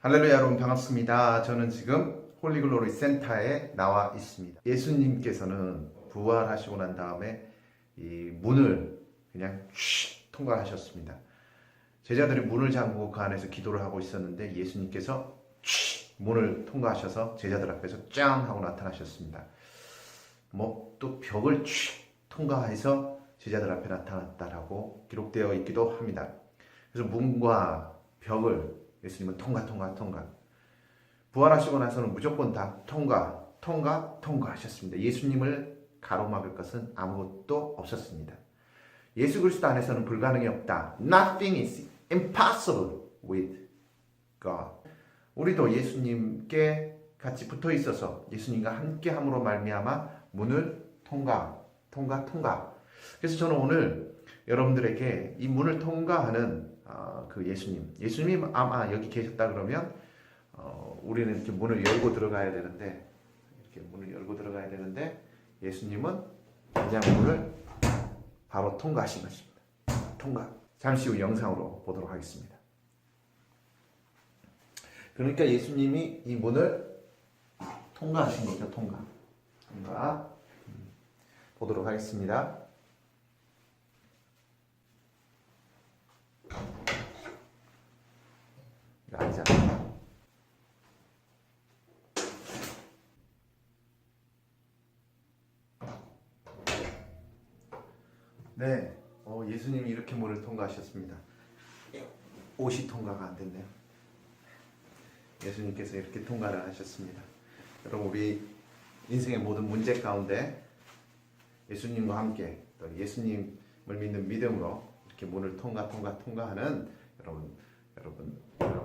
할렐루야 여러분 반갑습니다. 저는 지금 홀리글로리 센터에 나와 있습니다. 예수님께서는 부활하시고 난 다음에 이 문을 그냥 쉿 통과하셨습니다. 제자들이 문을 잠그고 그 안에서 기도를 하고 있었는데 예수님께서 쉿 문을 통과하셔서 제자들 앞에서 짱 하고 나타나셨습니다. 또 벽을 쉿 통과해서 제자들 앞에 나타났다라고 기록되어 있기도 합니다. 그래서 문과 벽을 예수님은 통과. 부활하시고 나서는 무조건 다 통과하셨습니다. 예수님을 가로막을 것은 아무것도 없었습니다. 예수 그리스도 안에서는 불가능이 없다. Nothing is impossible with God. 우리도 예수님께 같이 붙어 있어서 예수님과 함께 함으로 말미암아 문을 통과. 그래서 저는 오늘 여러분들에게 이 문을 통과하는 그 예수님 아마 여기 계셨다 그러면 우리는 이렇게 문을 열고 들어가야 되는데 예수님은 그냥 문을 바로 통과하신 것입니다. 잠시 후 영상으로 보도록 하겠습니다. 그러니까 예수님이 이 문을 통과하신 거죠. 통과. 보도록 하겠습니다. 아니잖아. 네, 예수님이 이렇게 문을 통과하셨습니다. 옷이 통과가 안 됐네요. 예수님께서 이렇게 통과를 하셨습니다. 여러분, 우리 인생의 모든 문제 가운데 예수님과 함께 또 예수님을 믿는 믿음으로 이렇게 문을 통과하는 여러분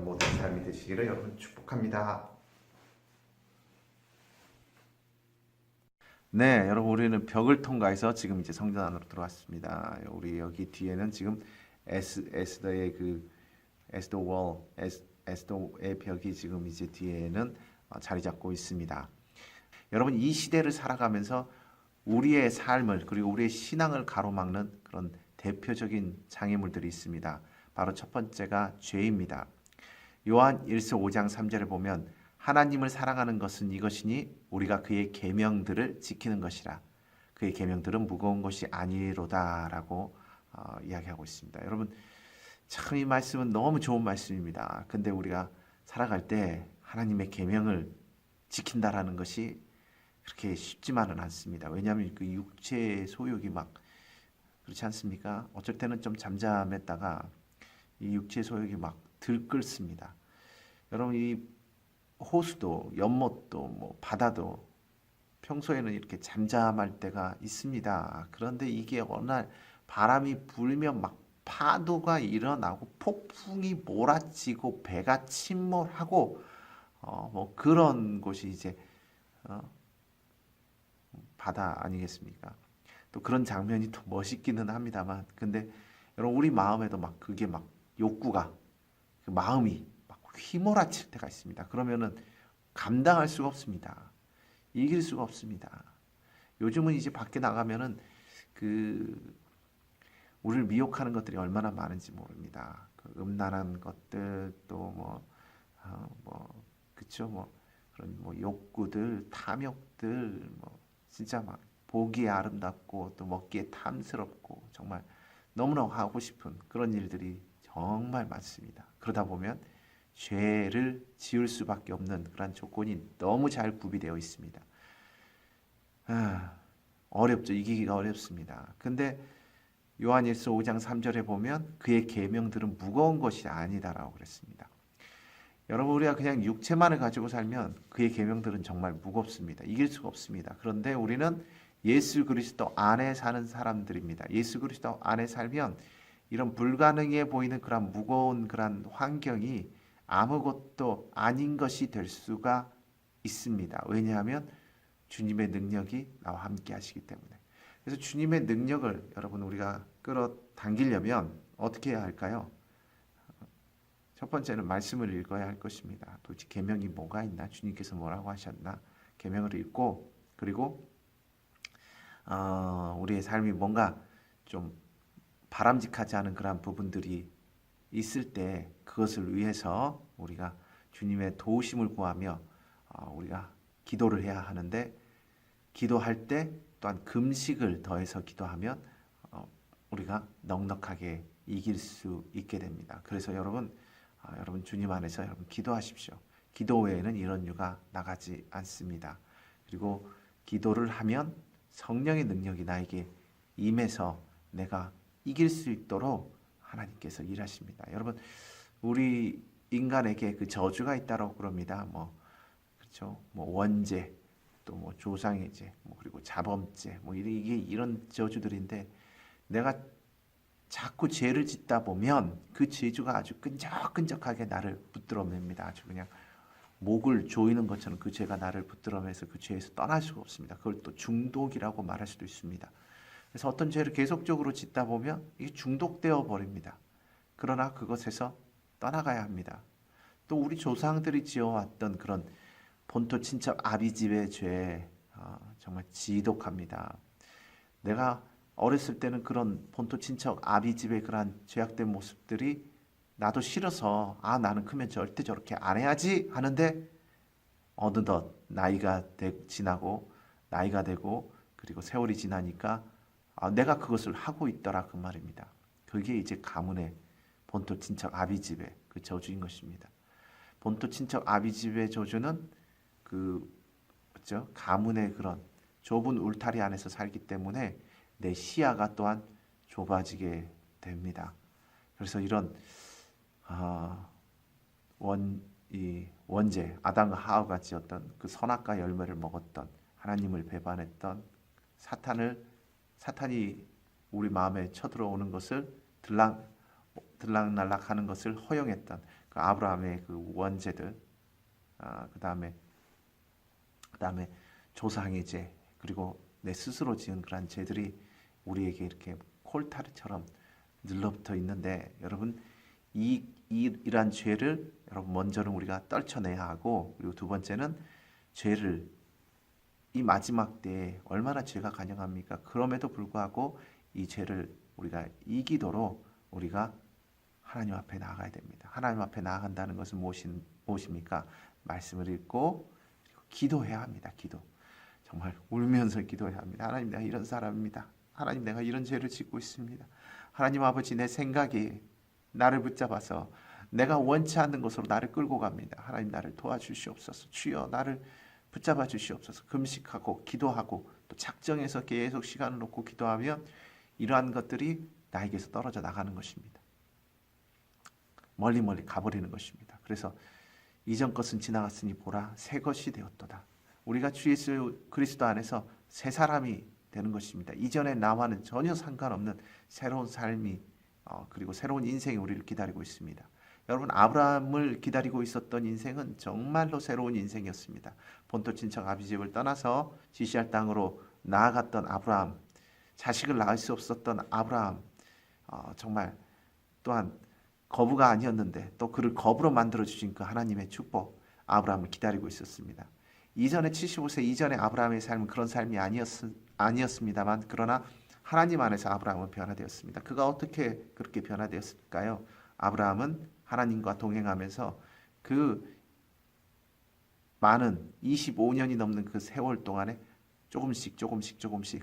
모든 삶이 되시기를 여러분 축복합니다. 네, 여러분 우리는 벽을 통과해서 지금 이제 성전 안으로 들어왔습니다. 우리 여기 뒤에는 지금 에스더의 에스더의 벽이 지금 이제 뒤에는 자리 잡고 있습니다. 여러분 이 시대를 살아가면서 우리의 삶을 그리고 우리의 신앙을 가로막는 그런 대표적인 장애물들이 있습니다. 바로 첫 번째가 죄입니다. 요한 1서 5장 3절에 보면 하나님을 사랑하는 것은 이것이니 우리가 그의 계명들을 지키는 것이라. 그의 계명들은 무거운 것이 아니로다라고 이야기하고 있습니다. 여러분 참 이 말씀은 너무 좋은 말씀입니다. 근데 우리가 살아갈 때 하나님의 계명을 지킨다라는 것이 그렇게 쉽지만은 않습니다. 왜냐하면 그 육체의 소욕이 막 그렇지 않습니까? 어쩔 때는 좀 잠잠했다가 이 육체의 소욕이 막 들끓습니다. 여러분 이 호수도 연못도 바다도 평소에는 이렇게 잠잠할 때가 있습니다. 그런데 이게 어느 날 바람이 불면 막 파도가 일어나고 폭풍이 몰아치고 배가 침몰하고 그런 곳이 이제 바다 아니겠습니까? 또 그런 장면이 또 멋있기는 합니다만, 근데 여러분 우리 마음에도 막 그게 막 욕구가 그 마음이 막 휘몰아칠 때가 있습니다. 그러면은 감당할 수가 없습니다. 이길 수가 없습니다. 요즘은 이제 밖에 나가면은 우리를 미혹하는 것들이 얼마나 많은지 모릅니다. 그 음란한 것들 또 그쵸 그런 욕구들 탐욕들 진짜 막 보기에 아름답고 또 먹기에 탐스럽고 정말 너무나 하고 싶은 그런 일들이 정말 많습니다. 그러다 보면 죄를 지을 수밖에 없는 그런 조건이 너무 잘 구비되어 있습니다. 어렵죠. 이기기가 어렵습니다. 근데 요한일서 5장 3절에 보면 그의 계명들은 무거운 것이 아니다라고 그랬습니다. 여러분 우리가 그냥 육체만을 가지고 살면 그의 계명들은 정말 무겁습니다. 이길 수가 없습니다. 그런데 우리는 예수 그리스도 안에 사는 사람들입니다. 예수 그리스도 안에 살면 이런 불가능해 보이는 그런 무거운 그런 환경이 아무것도 아닌 것이 될 수가 있습니다. 왜냐하면 주님의 능력이 나와 함께 하시기 때문에. 그래서 주님의 능력을 여러분 우리가 끌어당기려면 어떻게 해야 할까요? 첫 번째는 말씀을 읽어야 할 것입니다. 도대체 계명이 뭐가 있나? 주님께서 뭐라고 하셨나? 계명을 읽고 그리고 우리의 삶이 뭔가 좀 바람직하지 않은 그런 부분들이 있을 때 그것을 위해서 우리가 주님의 도우심을 구하며 우리가 기도를 해야 하는데, 기도할 때 또한 금식을 더해서 기도하면 우리가 넉넉하게 이길 수 있게 됩니다. 그래서 여러분 주님 안에서 여러분 기도하십시오. 기도 외에는 이런 유가 나가지 않습니다. 그리고 기도를 하면 성령의 능력이 나에게 임해서 내가 이길 수 있도록 하나님께서 일하십니다. 여러분, 우리 인간에게 그 저주가 있다고 그럽니다. 그렇죠? 원죄, 또 조상의 죄, 그리고 자범죄, 이게 이런 저주들인데, 내가 자꾸 죄를 짓다 보면 그 죄주가 아주 끈적끈적하게 나를 붙들어맵니다. 아주 그냥 목을 조이는 것처럼 그 죄가 나를 붙들어매서 그 죄에서 떠날 수가 없습니다. 그걸 또 중독이라고 말할 수도 있습니다. 그래서 어떤 죄를 계속적으로 짓다 보면 이게 중독되어 버립니다. 그러나 그것에서 떠나가야 합니다. 또 우리 조상들이 지어왔던 그런 본토 친척 아비집의 죄, 정말 지독합니다. 내가 어렸을 때는 그런 본토 친척 아비집의 그러한 죄악된 모습들이 나도 싫어서 나는 크면 절대 저렇게 안 해야지 하는데, 어느덧 지나고 나이가 되고 그리고 세월이 지나니까 내가 그것을 하고 있더라, 그 말입니다. 그게 이제 가문의 본토 친척 아비집의 그 저주인 것입니다. 본토 친척 아비집의 저주는 그렇죠? 가문의 그런 좁은 울타리 안에서 살기 때문에 내 시야가 또한 좁아지게 됩니다. 그래서 이런 원죄, 아담과 하와가 지었던 그 선악과 열매를 먹었던, 하나님을 배반했던 사탄이 우리 마음에 쳐들어오는 것을 들락날락하는 것을 허용했던 그 아브라함의 그 원죄들, 그다음에 조상의 죄, 그리고 내 스스로 지은 그러한 죄들이 우리에게 이렇게 콜타르처럼 늘러붙어 있는데, 여러분 이러한 죄를 여러분 먼저는 우리가 떨쳐내야 하고, 그리고 두 번째는 죄를 이 마지막 때에 얼마나 죄가 간영합니까? 그럼에도 불구하고 이 죄를 우리가 이기도록 우리가 하나님 앞에 나아가야 됩니다. 하나님 앞에 나아간다는 것은 무엇입니까? 말씀을 읽고 기도해야 합니다. 기도. 정말 울면서 기도해야 합니다. 하나님, 내가 이런 사람입니다. 하나님, 내가 이런 죄를 짓고 있습니다. 하나님 아버지, 내 생각이 나를 붙잡아서 내가 원치 않는 곳으로 나를 끌고 갑니다. 하나님, 나를 도와주시옵소서. 주여, 나를 붙잡아 주시옵소서. 금식하고 기도하고 또 작정해서 계속 시간을 놓고 기도하면 이러한 것들이 나에게서 떨어져 나가는 것입니다. 멀리 가버리는 것입니다. 그래서 이전 것은 지나갔으니 보라, 새 것이 되었도다. 우리가 주 예수 그리스도 안에서 새 사람이 되는 것입니다. 이전의 나와는 전혀 상관없는 새로운 삶이 그리고 새로운 인생이 우리를 기다리고 있습니다. 여러분, 아브라함을 기다리고 있었던 인생은 정말로 새로운 인생이었습니다. 본토 친척 아비집을 떠나서 지시할 땅으로 나아갔던 아브라함, 자식을 낳을 수 없었던 아브라함, 정말 또한 거부가 아니었는데 또 그를 거부로 만들어주신 그 하나님의 축복, 아브라함을 기다리고 있었습니다. 이전에 75세 이전의 아브라함의 삶은 그런 삶이 아니었습니다만, 그러나 하나님 안에서 아브라함은 변화되었습니다. 그가 어떻게 그렇게 변화되었을까요? 아브라함은 하나님과 동행하면서 그 많은 25년이 넘는 그 세월 동안에 조금씩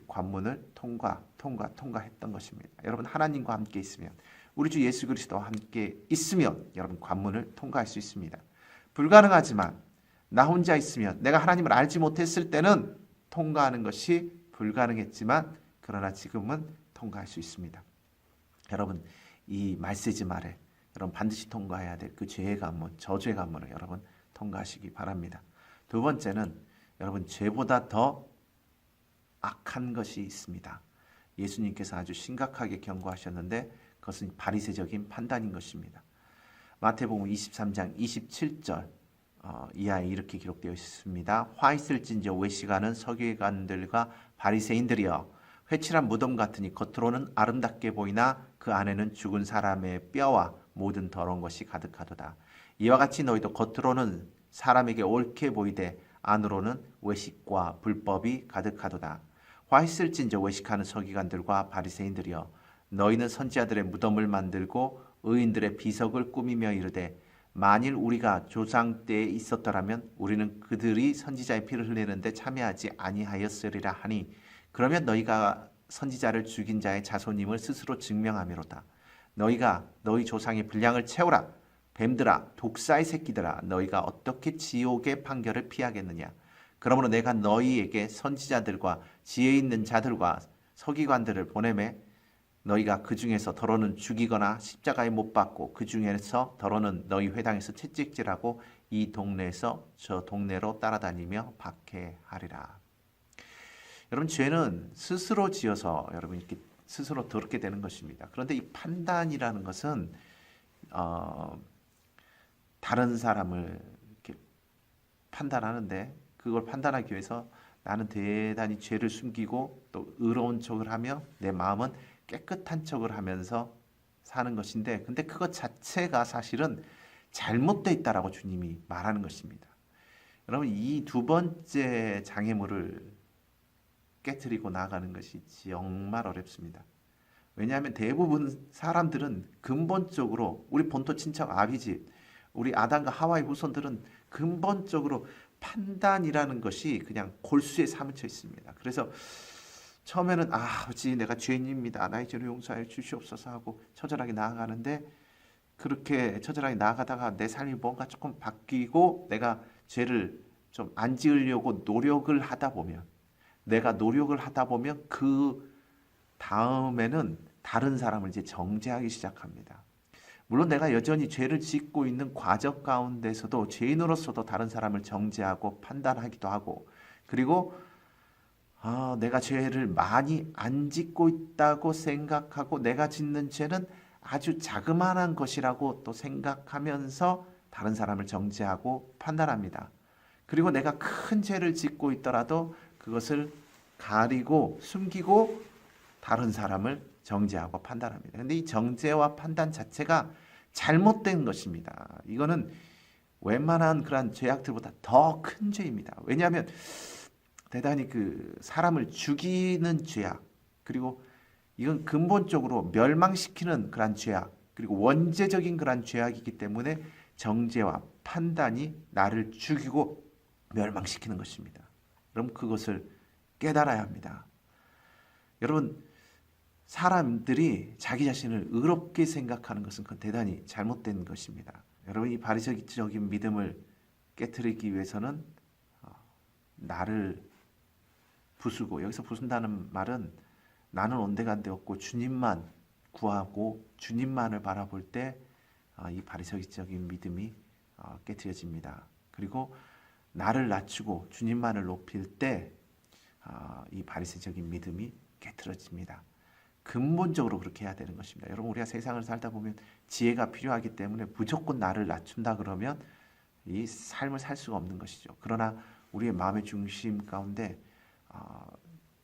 관문을 통과했던 것입니다. 여러분, 하나님과 함께 있으면, 우리 주 예수 그리스도와 함께 있으면 여러분 관문을 통과할 수 있습니다. 불가능하지만 나 혼자 있으면, 내가 하나님을 알지 못했을 때는 통과하는 것이 불가능했지만, 그러나 지금은 통과할 수 있습니다. 여러분, 이 말세지 말에 여러분 반드시 통과해야 될 그 죄의 관문, 저주의 관문을 여러분 통과하시기 바랍니다. 두 번째는 여러분, 죄보다 더 악한 것이 있습니다. 예수님께서 아주 심각하게 경고하셨는데 그것은 바리새적인 판단인 것입니다. 마태복음 23장 27절 이하에 이렇게 기록되어 있습니다. 화 있을진저 외식하는 서기관들과 바리새인들이여, 회칠한 무덤 같으니 겉으로는 아름답게 보이나 그 안에는 죽은 사람의 뼈와 모든 더러운 것이 가득하도다. 이와 같이 너희도 겉으로는 사람에게 옳게 보이되 안으로는 외식과 불법이 가득하도다. 화 있을진저 외식하는 서기관들과 바리새인들이여, 너희는 선지자들의 무덤을 만들고 의인들의 비석을 꾸미며 이르되 만일 우리가 조상 때에 있었더라면 우리는 그들이 선지자의 피를 흘리는데 참여하지 아니하였으리라 하니 그러면 너희가 선지자를 죽인 자의 자손임을 스스로 증명하미로다. 너희가 너희 조상의 분량을 채우라. 뱀들아 독사의 새끼들아 너희가 어떻게 지옥의 판결을 피하겠느냐. 그러므로 내가 너희에게 선지자들과 지혜 있는 자들과 서기관들을 보내매 너희가 그 중에서 더러는 죽이거나 십자가에 못 박고 그 중에서 더러는 너희 회당에서 채찍질하고 이 동네에서 저 동네로 따라다니며 박해하리라. 여러분 죄는 스스로 지어서 여러분 이렇게 스스로 더럽게 되는 것입니다. 그런데 이 판단이라는 것은 다른 사람을 이렇게 판단하는데 그걸 판단하기 위해서 나는 대단히 죄를 숨기고 또 의로운 척을 하며 내 마음은 깨끗한 척을 하면서 사는 것인데 근데 그것 자체가 사실은 잘못되어 있다라고 주님이 말하는 것입니다. 여러분 이 두 번째 장애물을 깨트리고 나가는 것이 정말 어렵습니다. 왜냐하면 대부분 사람들은 근본적으로 우리 본토 친척 아비집 우리 아담과 하와의 후손들은 근본적으로 판단이라는 것이 그냥 골수에 사무쳐 있습니다. 그래서 처음에는 아버지 내가 죄인입니다. 나의 죄를 용서하여 주시옵소서 하고 처절하게 나아가는데 그렇게 처절하게 나아가다가 내 삶이 뭔가 조금 바뀌고 내가 죄를 좀 안 지으려고 노력을 하다 보면 내가 노력을 하다 보면 그 다음에는 다른 사람을 이제 정죄하기 시작합니다. 물론 내가 여전히 죄를 짓고 있는 과정 가운데서도 죄인으로서도 다른 사람을 정죄하고 판단하기도 하고 그리고 내가 죄를 많이 안 짓고 있다고 생각하고 내가 짓는 죄는 아주 자그마한 것이라고 또 생각하면서 다른 사람을 정죄하고 판단합니다. 그리고 내가 큰 죄를 짓고 있더라도 그것을 가리고 숨기고 다른 사람을 정죄하고 판단합니다. 그런데 이 정죄와 판단 자체가 잘못된 것입니다. 이거는 웬만한 그런 죄악들보다 더 큰 죄입니다. 왜냐하면 대단히 그 사람을 죽이는 죄악 그리고 이건 근본적으로 멸망시키는 그런 죄악 그리고 원죄적인 그런 죄악이기 때문에 정죄와 판단이 나를 죽이고 멸망시키는 것입니다. 그럼 그것을 깨달아야 합니다. 여러분 사람들이 자기 자신을 의롭게 생각하는 것은 그건 대단히 잘못된 것입니다. 여러분 이 바리새적인 믿음을 깨트리기 위해서는 나를 부수고 여기서 부순다는 말은 나는 온데간데 없고 주님만 구하고 주님만을 바라볼 때 이 바리새적인 믿음이 깨트려집니다. 그리고 나를 낮추고 주님만을 높일 때 이 바리새적인 믿음이 깨트려집니다. 근본적으로 그렇게 해야 되는 것입니다. 여러분 우리가 세상을 살다 보면 지혜가 필요하기 때문에 무조건 나를 낮춘다 그러면 이 삶을 살 수가 없는 것이죠. 그러나 우리의 마음의 중심 가운데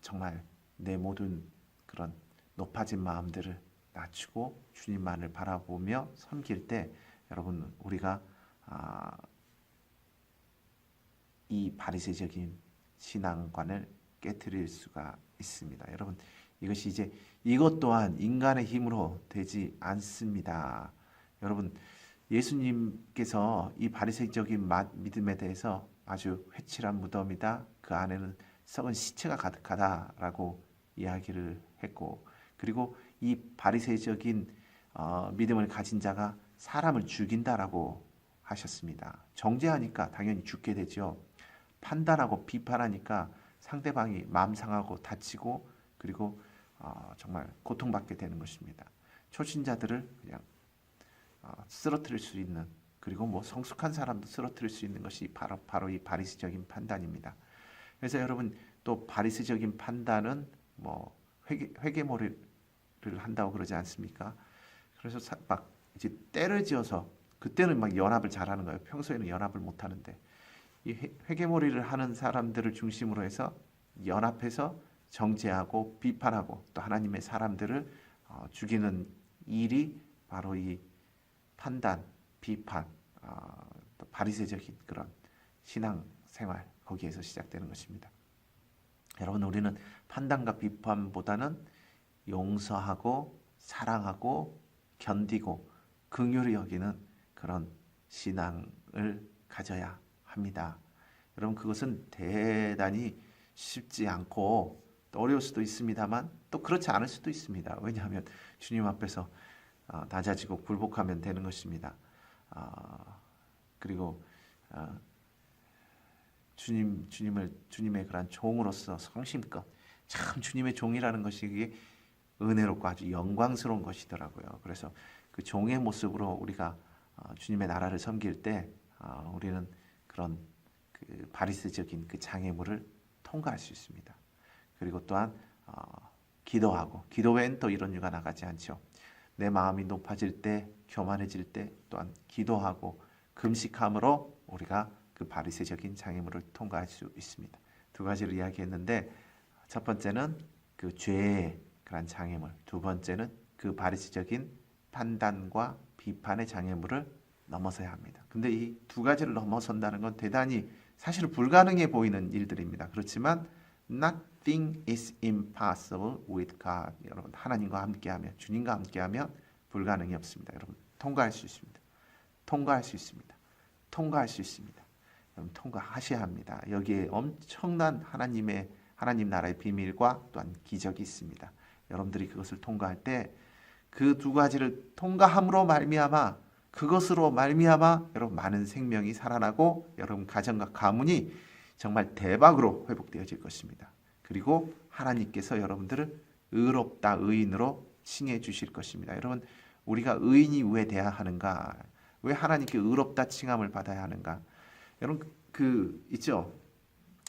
정말 내 모든 그런 높아진 마음들을 낮추고 주님만을 바라보며 섬길 때 여러분 우리가 이 바리새적인 신앙관을 깨트릴 수가 있습니다. 여러분 이것이 이제 이것 또한 인간의 힘으로 되지 않습니다. 여러분 예수님께서 이 바리새적인 믿음에 대해서 아주 회칠한 무덤이다. 그 안에는 썩은 시체가 가득하다라고 이야기를 했고 그리고 이 바리새적인 믿음을 가진 자가 사람을 죽인다라고 하셨습니다. 정죄하니까 당연히 죽게 되죠. 판단하고 비판하니까 상대방이 마음 상하고 다치고 그리고 정말 고통받게 되는 것입니다. 초신자들을 그냥 쓰러뜨릴 수 있는 그리고 뭐 성숙한 사람도 쓰러뜨릴 수 있는 것이 바로 이 바리새적인 판단입니다. 그래서 여러분 또 바리새적인 판단은 뭐 회개머리를 한다고 그러지 않습니까? 그래서 막 이제 때를 지어서 그때는 막 연합을 잘하는 거예요. 평소에는 연합을 못 하는데 이 회개머리를 하는 사람들을 중심으로 해서 연합해서 정죄하고 비판하고 또 하나님의 사람들을 죽이는 일이 바로 이 판단, 비판, 또 바리새적인 그런 신앙생활 거기에서 시작되는 것입니다. 여러분 우리는 판단과 비판보다는 용서하고 사랑하고 견디고 긍휼히 여기는 그런 신앙을 가져야 합니다. 여러분 그것은 대단히 쉽지 않고 또 어려울 수도 있습니다만 또 그렇지 않을 수도 있습니다. 왜냐하면 주님 앞에서 낮아지고 굴복하면 되는 것입니다. 그리고 주님의 그런 종으로서 성심껏 참 주님의 종이라는 것이 이게 은혜롭고 아주 영광스러운 것이더라고요. 그래서 그 종의 모습으로 우리가 주님의 나라를 섬길 때 우리는 그런 그 바리새적인 그 장애물을 통과할 수 있습니다. 그리고 또한 기도하고 기도 외엔 또 이런 유가 나가지 않죠. 내 마음이 높아질 때 교만해질 때 또한 기도하고 금식함으로 우리가 그 바리새적인 장애물을 통과할 수 있습니다. 두 가지를 이야기했는데 첫 번째는 그 죄의 그런 장애물, 두 번째는 그 바리새적인 판단과 비판의 장애물을 넘어서야 합니다. 근데 이 두 가지를 넘어선다는 건 대단히 사실 불가능해 보이는 일들입니다. 그렇지만 nothing is impossible with God. 여러분 하나님과 함께하면 주님과 함께하면 불가능이 없습니다. 여러분 통과할 수 있습니다. 통과할 수 있습니다. 통과할 수 있습니다. 여러분 통과하셔야 합니다. 여기에 엄청난 하나님 나라의 비밀과 또한 기적이 있습니다. 여러분들이 그것을 통과할 때 그 두 가지를 통과함으로 말미암아 그것으로 말미암아 여러분 많은 생명이 살아나고 여러분 가정과 가문이 정말 대박으로 회복되어질 것입니다. 그리고 하나님께서 여러분들을 의롭다 의인으로 칭해 주실 것입니다. 여러분 우리가 의인이 왜 돼야 하는가? 왜 하나님께 의롭다 칭함을 받아야 하는가? 여러분 그 있죠.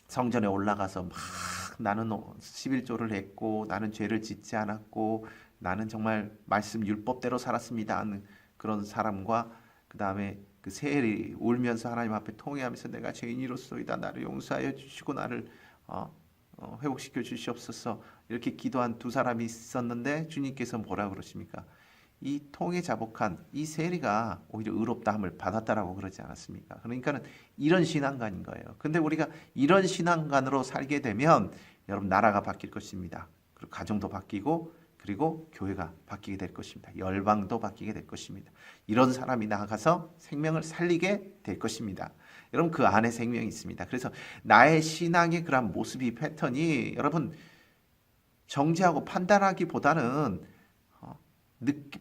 성전에 올라가서 막 나는 11조를 했고 나는 죄를 짓지 않았고 나는 정말 말씀 율법대로 살았습니다 하는 그런 사람과 그 다음에 그 세엘이 울면서 하나님 앞에 통회하면서 내가 죄인이로소이다 나를 용서하여 주시고 나를 회복시켜 주시옵소서 이렇게 기도한 두 사람이 있었는데 주님께서 뭐라 그러십니까? 이 통에 자복한 이 세리가 오히려 의롭다함을 받았다라고 그러지 않았습니까? 그러니까는 이런 신앙관인 거예요. 근데 우리가 이런 신앙관으로 살게 되면 여러분 나라가 바뀔 것입니다. 그리고 가정도 바뀌고 그리고 교회가 바뀌게 될 것입니다. 열방도 바뀌게 될 것입니다. 이런 사람이 나아가서 생명을 살리게 될 것입니다. 여러분 그 안에 생명이 있습니다. 그래서 나의 신앙의 그런 모습이 패턴이 여러분 정죄하고 판단하기보다는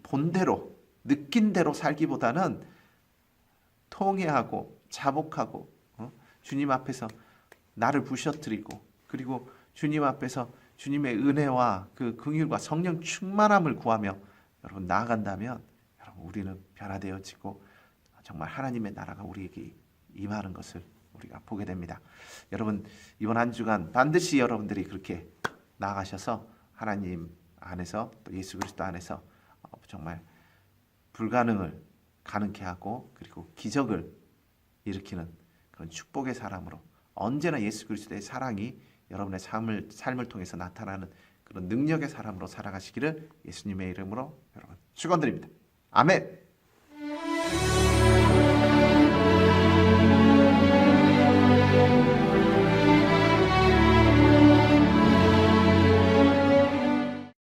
본대로 느낀 대로 살기보다는 통회하고 자복하고 주님 앞에서 나를 부셔뜨리고 그리고 주님 앞에서 주님의 은혜와 그 긍휼과 성령 충만함을 구하며 여러분 나아간다면 여러분 우리는 변화되어지고 정말 하나님의 나라가 우리에게 임하는 것을 우리가 보게 됩니다. 여러분 이번 한 주간 반드시 여러분들이 그렇게 나아가셔서 하나님 안에서 또 예수 그리스도 안에서 정말 불가능을 가능케 하고 그리고 기적을 일으키는 그런 축복의 사람으로 언제나 예수 그리스도의 사랑이 여러분의 삶을 통해서 나타나는 그런 능력의 사람으로 살아가시기를 예수님의 이름으로 여러분 축원드립니다. 아멘.